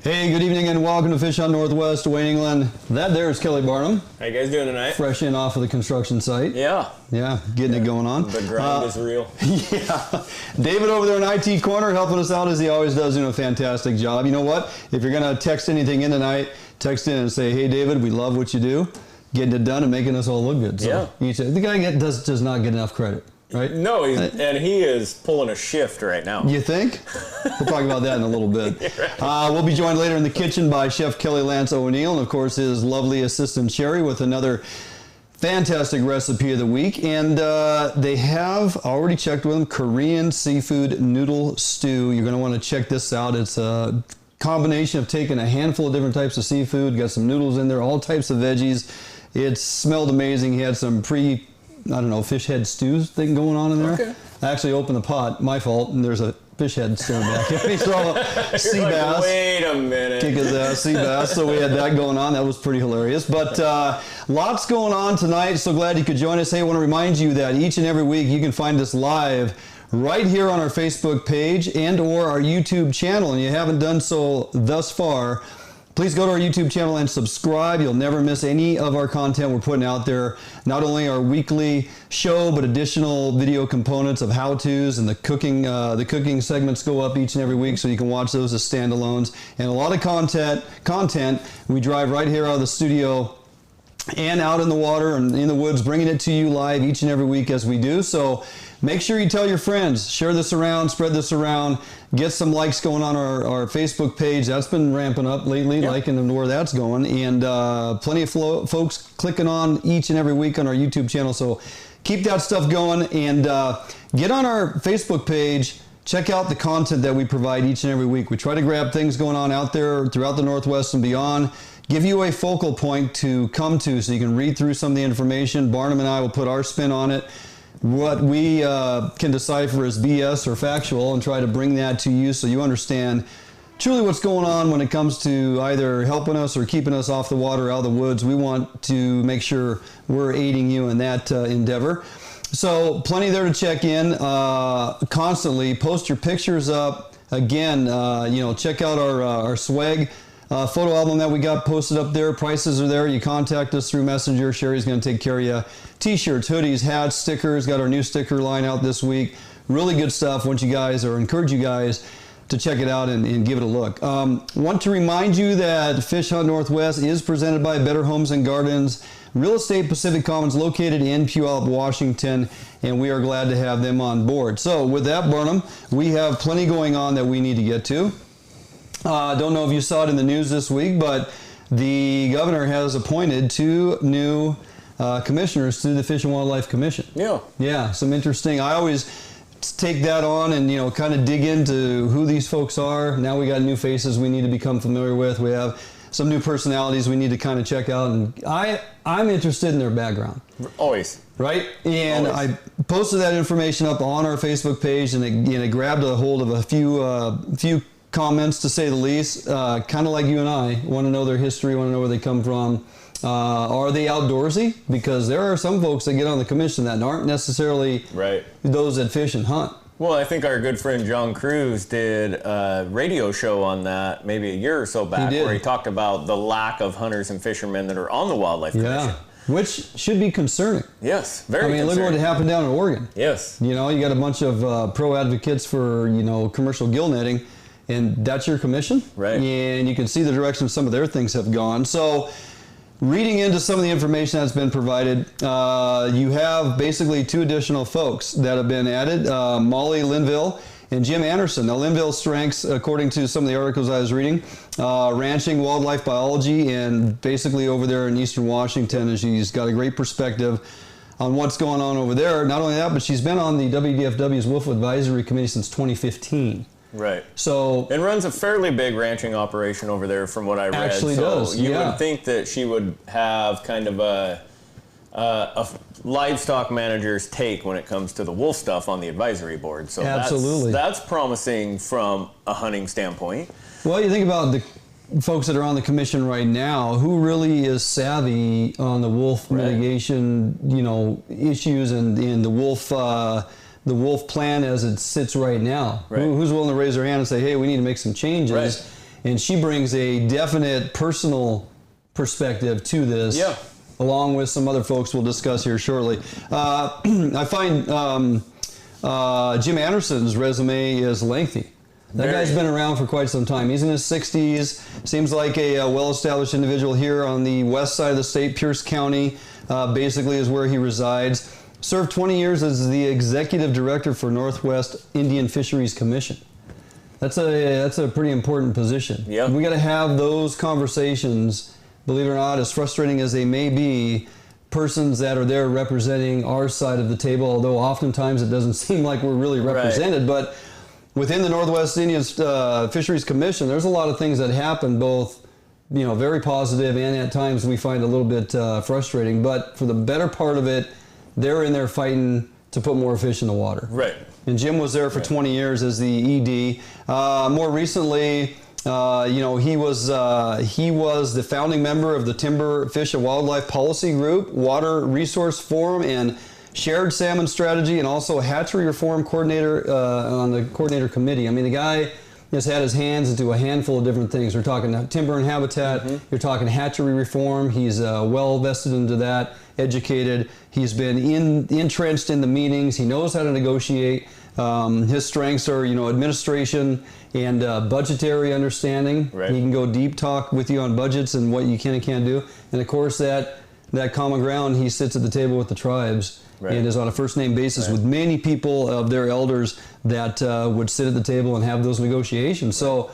Hey, good evening and welcome to Fish Hunt Northwest, Wayne, England. That there is Kelly Barnum. How you guys doing tonight? Fresh in off of the construction site. Yeah. Yeah, getting it going on. The grind is real. Yeah. David over there in IT Corner helping us out as he always does, doing a fantastic job. You know what? If you're going to text anything in tonight, text in and say, hey, David, we love what you do. Getting it done and making us all look good. So the guy does not get enough credit. Right? No, and he is pulling a shift right now. You think? We'll talk about that in a little bit. Right. We'll be joined later in the kitchen by Chef Kelly Lance O'Neill and, of course, his lovely assistant Sherry with another fantastic recipe of the week. And they have already checked with them, Korean seafood noodle stew. You're going to want to check this out. It's a combination of taking a handful of different types of seafood, got some noodles in there, all types of veggies. It smelled amazing. He had some fish head stews thing going on in there. Okay. I actually opened the pot, my fault, and there's a fish head staring back at me. So sea bass. Wait a minute. Kick his ass, sea bass. So we had that going on. That was pretty hilarious. But lots going on tonight. So glad you could join us. Hey, I want to remind you that each and every week you can find us live right here on our Facebook page and or our YouTube channel. And you haven't done so thus far, please go to our YouTube channel and subscribe. You'll never miss any of our content we're putting out there. Not only our weekly show, but additional video components of how-tos, and the cooking segments go up each and every week, so you can watch those as standalones. And a lot of content. We drive right here out of the studio and out in the water and in the woods, bringing it to you live each and every week as we do. So make sure you tell your friends, share this around, spread this around, get some likes going on our Facebook page. That's been ramping up lately, liking where that's going. And plenty of folks clicking on each and every week on our YouTube channel. So keep that stuff going and get on our Facebook page. Check out the content that we provide each and every week. We try to grab things going on out there throughout the Northwest and beyond. Give you a focal point to come to so you can read through some of the information. Barnum and I will put our spin on it. What we can decipher as BS or factual, and try to bring that to you so you understand truly what's going on when it comes to either helping us or keeping us off the water, out of the woods. We want to make sure we're aiding you in that endeavor. So plenty there to check in constantly. Post your pictures up. Again, check out our swag photo album that we got posted up there. Prices are there. You contact us through Messenger. Sherry's going to take care of you. T-shirts, hoodies, hats, stickers. Got our new sticker line out this week. Really good stuff. Encourage you guys to check it out and give it a look. Want to remind you that Fish Hunt Northwest is presented by Better Homes and Gardens Real Estate Pacific Commons, located in Puyallup, Washington, and we are glad to have them on board. So with that, Barnum, we have plenty going on that we need to get to. Don't know if you saw it in the news this week, but the governor has appointed 2 new commissioners to the Fish and Wildlife Commission. Yeah, some interesting. I always take that on and kind of dig into who these folks are. Now we got new faces we need to become familiar with. We have some new personalities we need to kind of check out, and I'm interested in their background. Always. Right? And always. I posted that information up on our Facebook page, and it grabbed a hold of a few comments, to say the least. Kind of like you and I want to know their history, want to know where they come from. Are they outdoorsy? Because there are some folks that get on the commission that aren't necessarily those that fish and hunt. Well, I think our good friend John Cruz did a radio show on that maybe a year or so back, where he talked about the lack of hunters and fishermen that are on the Wildlife Commission. Which should be concerning. Yes, very concerning. Look at what happened down in Oregon. Yes. You got a bunch of pro advocates for, commercial gill netting, and that's your commission. Right. And you can see the direction some of their things have gone. So reading into some of the information that's been provided, you have basically 2 additional folks that have been added, Molly Linville and Jim Anderson. Now, Linville's strengths, according to some of the articles I was reading, ranching, wildlife biology, and basically over there in Eastern Washington, and she's got a great perspective on what's going on over there. Not only that, but she's been on the WDFW's Wolf Advisory Committee since 2015. Right. So and runs a fairly big ranching operation over there, from what I read. Actually does. You would think that she would have kind of a livestock manager's take when it comes to the wolf stuff on the advisory board. So absolutely, that's promising from a hunting standpoint. Well, you think about the folks that are on the commission right now, who really is savvy on the wolf mitigation, issues and the wolf plan as it sits right now. Who's willing to raise their hand and say, hey, we need to make some changes? and she brings a definite personal perspective to this. Yeah. Along with some other folks we'll discuss here shortly. I find Jim Anderson's resume is lengthy. That guy's been around for quite some time. He's in his 60s. Seems like a well-established individual here on the west side of the state. Pierce County basically is where he resides. Served 20 years as the executive director for Northwest Indian Fisheries Commission. That's a pretty important position. Yep. We got to have those conversations, believe it or not, as frustrating as they may be, persons that are there representing our side of the table, although oftentimes it doesn't seem like we're really represented. Right. But within the Northwest Indian Fisheries Commission, there's a lot of things that happen, both very positive and at times we find a little bit frustrating. But for the better part of it, they're in there fighting to put more fish in the water. Right. And Jim was there for 20 years as the ED. More recently, he was the founding member of the Timber, Fish, and Wildlife Policy Group, Water Resource Forum, and Shared Salmon Strategy, and also Hatchery Reform Coordinator on the Coordinator Committee. I mean, the guy has had his hands into a handful of different things. We're talking timber and habitat. You're talking hatchery reform. He's well vested into that, educated. He's been entrenched in the meetings. He knows how to negotiate. His strengths are, administration and budgetary understanding. Right. He can go deep talk with you on budgets and what you can and can't do. And of course, that common ground, he sits at the table with the tribes. Right. And is on a first name basis with many people of their elders that would sit at the table and have those negotiations. So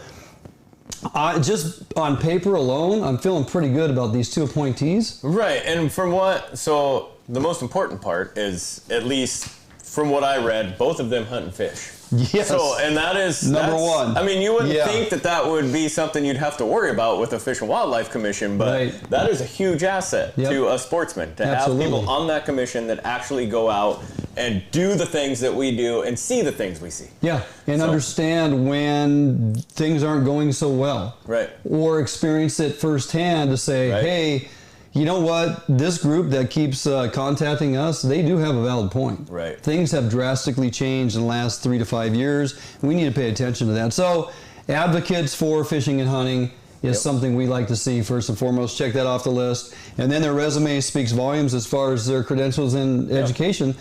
just on paper alone, I'm feeling pretty good about these two appointees. Right. And so the most important part is, at least from what I read, both of them hunt and fish. Yes. So, and that's number one. I mean, you wouldn't think that would be something you'd have to worry about with a Fish and Wildlife Commission, but that is a huge asset to a sportsman, to have people on that commission that actually go out and do the things that we do and see the things we see. Yeah, and understand when things aren't going so well. Right. Or experience it firsthand to say, hey, you know what? This group that keeps contacting us, they do have a valid point. Right. Things have drastically changed in the last 3 to 5 years. We need to pay attention to that. So, advocates for fishing and hunting is something we like to see first and foremost. Check that off the list. And then their resume speaks volumes as far as their credentials in education.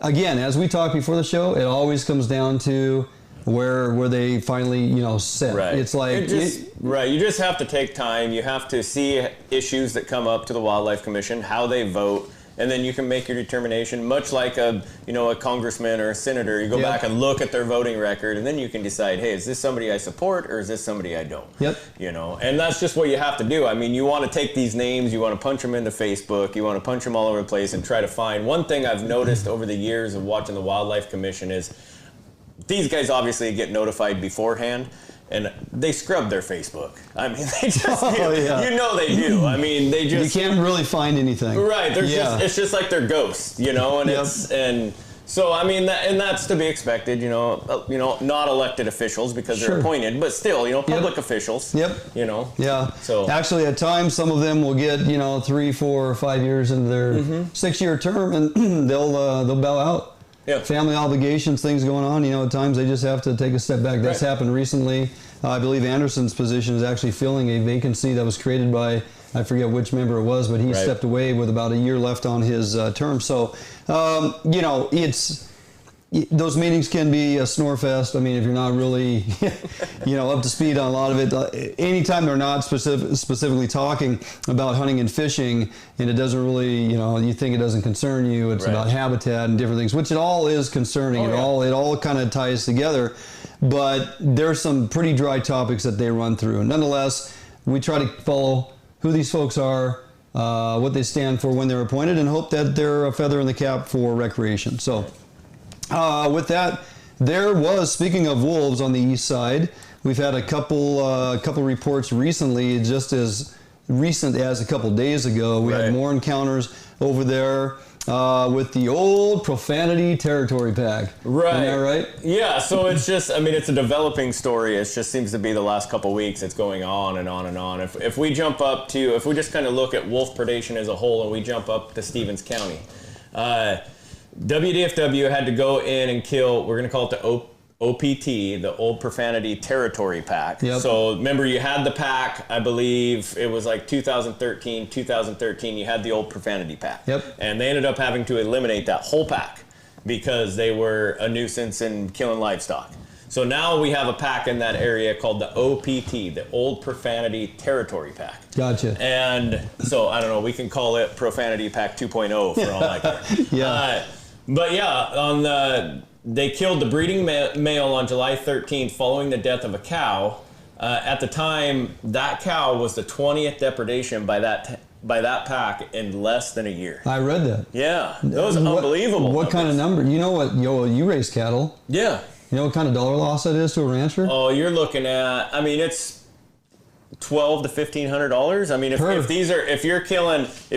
Again, as we talked before the show, it always comes down to where they finally, sit. Right. It's like... You just have to take time. You have to see issues that come up to the Wildlife Commission, how they vote, and then you can make your determination, much like a congressman or a senator. You go back and look at their voting record, and then you can decide, hey, is this somebody I support or is this somebody I don't? Yep. And that's just what you have to do. I mean, you want to take these names, you want to punch them into Facebook, you want to punch them all over the place and try to find. One thing I've noticed over the years of watching the Wildlife Commission is these guys obviously get notified beforehand, and they scrub their Facebook. I mean, they just they do. I mean, they just... You can't really find anything. Right. It's just like they're ghosts, and so, I mean, that's to be expected, not elected officials because they're appointed, but still, public officials. Yep. Yeah. So actually, at times, some of them will get, 3, 4, or 5 years into their 6-year term, and they'll bow out. Yeah. Family obligations, things going on, at times they just have to take a step back. That's happened recently. I believe Anderson's position is actually filling a vacancy that was created by, I forget which member it was, but he stepped away with about a year left on his term. So, those meetings can be a snore fest. I mean, if you're not really, up to speed on a lot of it, anytime they're not specifically talking about hunting and fishing, and it doesn't really, you think it doesn't concern you, it's about habitat and different things, which it all is concerning. It all kind of ties together. But there's some pretty dry topics that they run through. And nonetheless, we try to follow who these folks are, what they stand for when they're appointed, and hope that they're a feather in the cap for recreation. So. With that, there was, speaking of wolves on the east side, we've had a couple reports recently, just as recent as a couple days ago. We had more encounters over there with the old profanity territory pack. Right. Isn't that right? Yeah, so it's just, it's a developing story. It just seems to be the last couple weeks it's going on and on and on. If we jump up to, if we just kind of look at wolf predation as a whole and we jump up to Stevens County, WDFW had to go in and kill, we're going to call it the OPT, the Old Profanity Territory Pack. Yep. So remember, you had the pack, I believe it was like 2013, you had the Old Profanity Pack. Yep. And they ended up having to eliminate that whole pack because they were a nuisance in killing livestock. So now we have a pack in that area called the OPT, the Old Profanity Territory Pack. Gotcha. And so, I don't know, we can call it Profanity Pack 2.0 for all I care. Yeah. But yeah, they killed the breeding male on July 13th following the death of a cow. At the time, that cow was the 20th depredation by that pack in less than a year. I read that. Yeah, that was unbelievable. What kind of number? You know what? You raise cattle. Yeah. You know what kind of dollar loss that is to a rancher? Oh, you're looking at, I mean, it's $1,200 to $1,500. I mean, if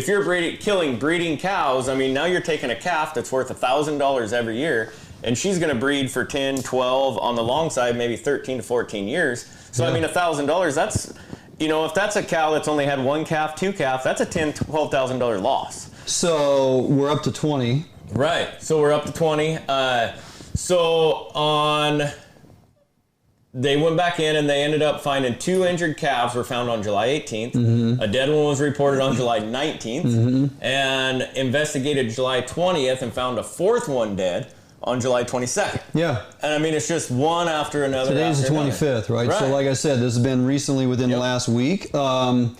you're killing breeding cows, I mean, now you're taking a calf that's worth $1,000 every year, and she's going to breed for 10, 12, on the long side, maybe 13 to 14 years. So, yeah. I mean, $1,000, that's, if that's a cow that's only had one calf, two calf, that's a $10,000, $12,000 loss. So we're up to 20. Right. So we're up to 20. They went back in and they ended up finding 2 injured calves were found on July 18th. Mm-hmm. A dead one was reported on July 19th. Mm-hmm. And investigated July 20th and found a 4th one dead on July 22nd. Yeah. And I mean, it's just one after another. Today's the 25th, right? So like I said, this has been recently within the last week. What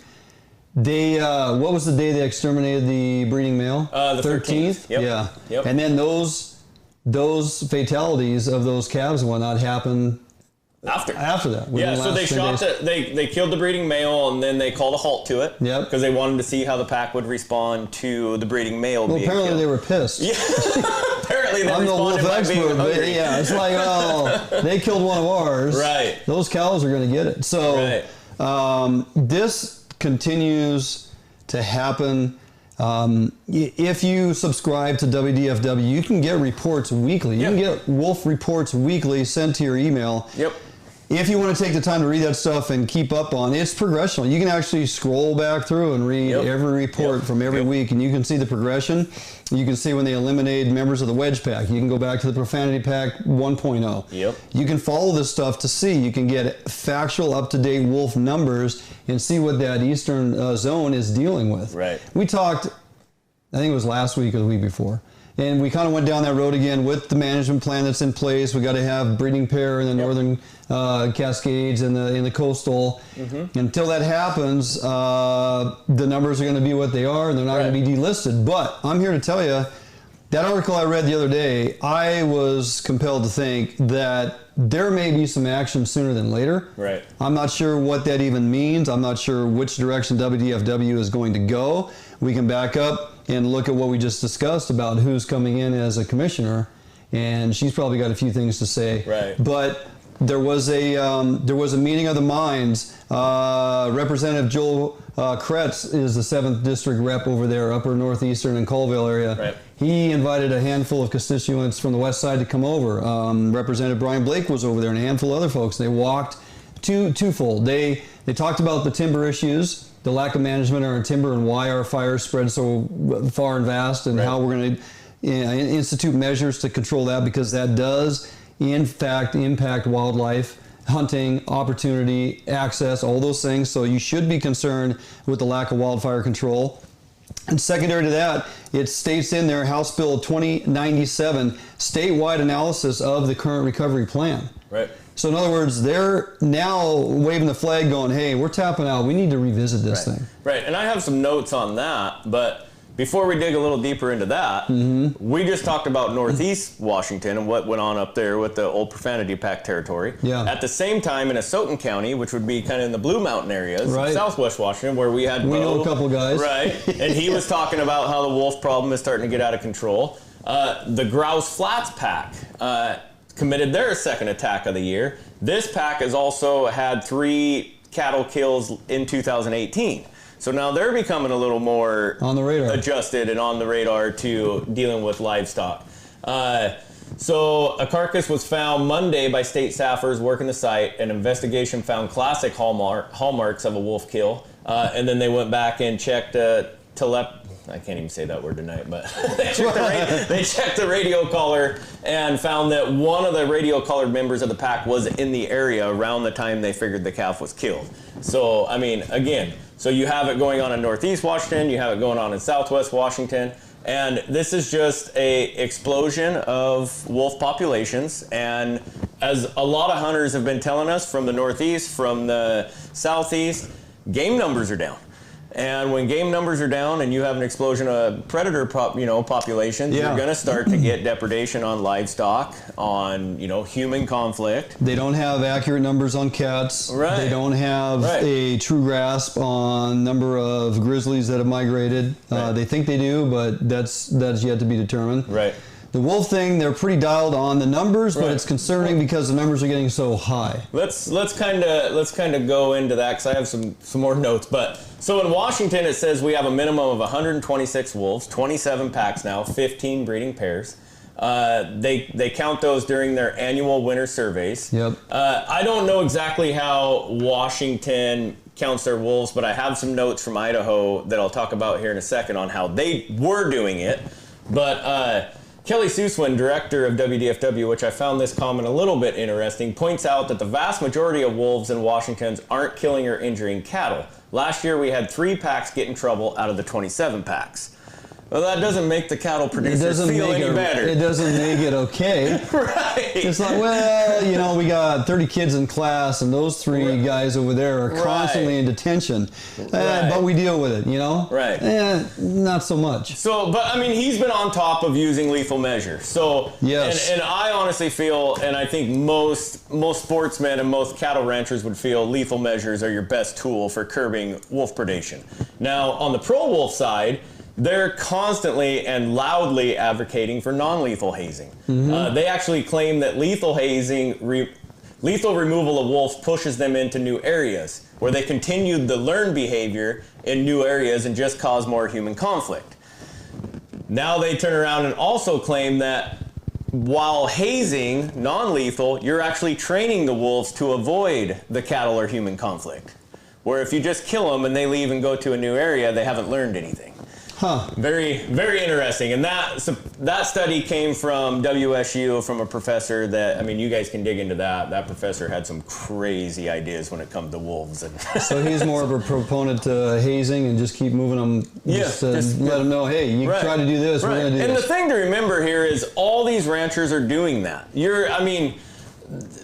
was the day they exterminated the breeding male? The 13th. Yep. Yeah. Yep. And then those fatalities of those calves and whatnot happen after that. Yeah, so they they killed the breeding male and then they called a halt to it. Yep. Because they wanted to see how the pack would respond to the breeding male being apparently killed. They were pissed. Yeah. Apparently they I'm the wolf expert, but yeah, it's like, they killed one of ours. Right. Those cows are going to get it. So this continues to happen. If you subscribe to WDFW, you can get reports weekly. You can get wolf reports weekly sent to your email. Yep. If you want to take the time to read that stuff and keep up on it, it's progressional. You can actually scroll back through and read every report from every week, and you can see the progression. You can see when they eliminated members of the wedge pack. You can go back to the profanity pack 1.0. Yep. You can follow this stuff to see. You can get factual, up-to-date wolf numbers and see what that eastern zone is dealing with. Right. We talked, I think it was last week or the week before, and we kind of went down that road again with the management plan that's in place. We got to have breeding pair in the northern Cascades and in the coastal. Mm-hmm. Until that happens, the numbers are going to be what they are, and they're not going to be delisted. But I'm here to tell you, that article I read the other day, I was compelled to think that there may be some action sooner than later. Right. I'm not sure what that even means. I'm not sure which direction WDFW is going to go. We can back up and look at what we just discussed about who's coming in as a commissioner, and she's probably got a few things to say. Right. But there was a meeting of the minds. Representative Joel Kretz is the 7th district rep over there, upper northeastern and Colville area. Right. He invited a handful of constituents from the west side to come over. Representative Brian Blake was over there and a handful of other folks. They walked twofold. They talked about the timber issues, the lack of management on our timber, and why our fires spread so far and vast, and how we're going to institute measures to control that, because that does in fact impact wildlife, hunting, opportunity, access, all those things. So you should be concerned with the lack of wildfire control. And secondary to that, it states in there, House Bill 2097, statewide analysis of the current recovery plan. Right. So in other words, they're now waving the flag going, hey, we're tapping out. We need to revisit this thing. Right. And I have some notes on that, but before we dig a little deeper into that, we just talked about Northeast Washington and what went on up there with the Old Profanity Pack territory. Yeah. At the same time, in Asotin County, which would be kind of in the Blue Mountain areas, Southwest Washington, where we had We know a couple guys. Right. And he was talking about how the wolf problem is starting to get out of control. The Grouse Flats Pack committed their second attack of the year. This pack has also had 3 cattle kills in 2018. So now they're becoming a little more on the radar, adjusted and on the radar to dealing with livestock. So a carcass was found Monday by state staffers working the site. An investigation found classic hallmarks of a wolf kill. And then they went back and checked I can't even say that word tonight, but they checked the radio collar and found that one of the radio collared members of the pack was in the area around the time they figured the calf was killed. So, I mean, again, so you have it going on in Northeast Washington, you have it going on in Southwest Washington, and this is just a explosion of wolf populations. And as a lot of hunters have been telling us from the Northeast, from the Southeast, game numbers are down. And when game numbers are down and you have an explosion of predator populations, you're going to start to get depredation on livestock, on, human conflict. They don't have accurate numbers on cats. Right. They don't have a true grasp on number of grizzlies that have migrated. Right. They think they do, but that's yet to be determined. Right. The wolf thing, they're pretty dialed on the numbers, but it's concerning because the numbers are getting so high. Let's kind of go into that because I have some more notes. But so in Washington, it says we have a minimum of 126 wolves, 27 packs now, 15 breeding pairs. They count those during their annual winter surveys. Yep. I don't know exactly how Washington counts their wolves, but I have some notes from Idaho that I'll talk about here in a second on how they were doing it. But Kelly Suswin, director of WDFW, which I found this comment a little bit interesting, points out that the vast majority of wolves in Washington aren't killing or injuring cattle. Last year we had 3 packs get in trouble out of the 27 packs. Well, that doesn't make the cattle producers feel any better. It doesn't make it okay. Right. It's like, well, we got 30 kids in class, and those 3 guys over there are constantly in detention. But we deal with it, Right. Not so much. So, but I mean, he's been on top of using lethal measures. So, yes. And I honestly feel, and I think most sportsmen and most cattle ranchers would feel lethal measures are your best tool for curbing wolf predation. Now, on the pro wolf side, they're constantly and loudly advocating for non-lethal hazing. Mm-hmm. They actually claim that lethal hazing, lethal removal of wolves pushes them into new areas where they continue the learned behavior in new areas and just cause more human conflict. Now they turn around and also claim that while hazing, non-lethal, you're actually training the wolves to avoid the cattle or human conflict. Where if you just kill them and they leave and go to a new area, they haven't learned anything. Huh. Very, very interesting. And that study came from WSU, from a professor that, I mean, you guys can dig into that. That professor had some crazy ideas when it comes to wolves. So he's more of a proponent to hazing and just keep moving them, just let them know, hey, you try to do this, we're going to do this. And the thing to remember here is all these ranchers are doing that.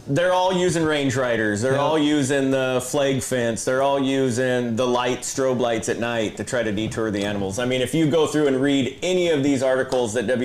They're all using range riders. They're all using the flag fence. They're all using the strobe lights at night to try to detour the animals. I mean, if you go through and read any of these articles that